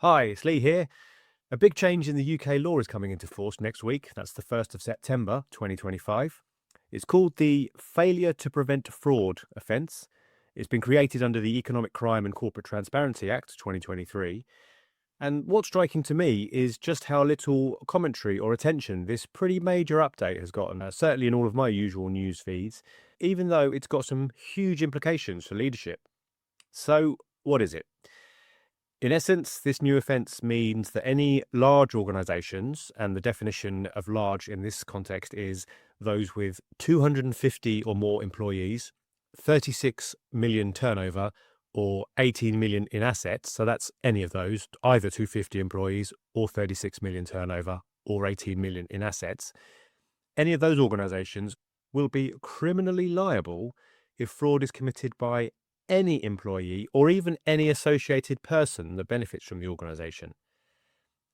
Hi, it's Lee here. A big change in the UK law is coming into force next week. That's the 1st of September 2025. It's called the Failure to Prevent Fraud offence. It's been created under the Economic Crime and Corporate Transparency Act 2023. And what's striking to me is just how little commentary or attention this pretty major update has gotten, certainly in all of my usual news feeds, even though it's got some huge implications for leadership. So, what is it? In essence, this new offence means that any large organisations, and the definition of large in this context is those with 250 or more employees, 36 million turnover, or 18 million in assets, so that's any of those, either 250 employees or 36 million turnover or 18 million in assets, any of those organisations will be criminally liable if fraud is committed by any employee or even any associated person that benefits from the organisation.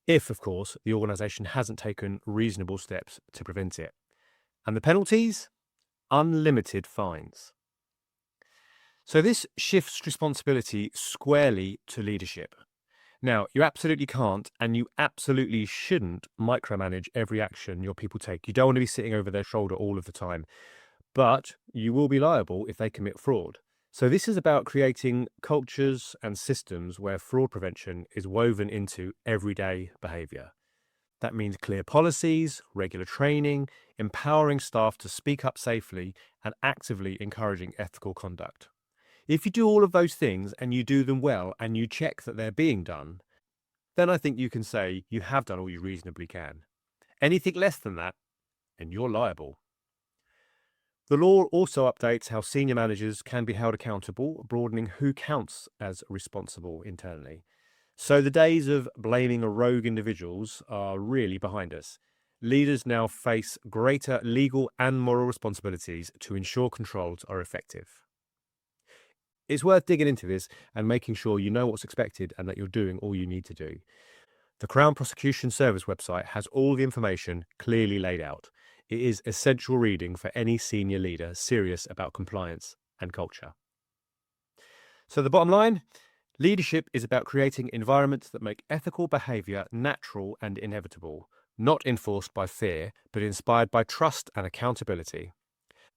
If, of course, the organisation hasn't taken reasonable steps to prevent it. And the penalties? Unlimited fines. So this shifts responsibility squarely to leadership. Now, you absolutely can't and you absolutely shouldn't micromanage every action your people take. You don't want to be sitting over their shoulder all of the time. But you will be liable if they commit fraud. So this is about creating cultures and systems where fraud prevention is woven into everyday behaviour. That means clear policies, regular training, empowering staff to speak up safely, and actively encouraging ethical conduct. If you do all of those things and you do them well and you check that they're being done, then I think you can say you have done all you reasonably can. Anything less than that, and you're liable. The law also updates how senior managers can be held accountable, broadening who counts as responsible internally. So the days of blaming rogue individuals are really behind us. Leaders now face greater legal and moral responsibilities to ensure controls are effective. It's worth digging into this and making sure you know what's expected and that you're doing all you need to do. The Crown Prosecution Service website has all the information clearly laid out. It is essential reading for any senior leader serious about compliance and culture. So the bottom line, leadership is about creating environments that make ethical behaviour natural and inevitable, not enforced by fear, but inspired by trust and accountability.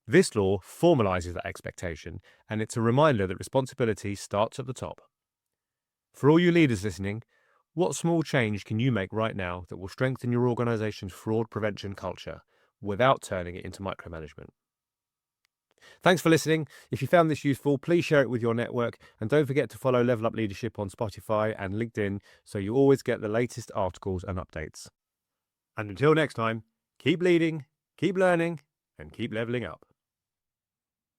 This law formalises that expectation, and it's a reminder that responsibility starts at the top. For all you leaders listening, what small change can you make right now that will strengthen your organisation's fraud prevention culture without turning it into micromanagement? Thanks for listening. If you found this useful, please share it with your network, and don't forget to follow LevelUp Leadership on Spotify and LinkedIn so you always get the latest articles and updates. And until next time, keep leading, keep learning, and keep levelling up.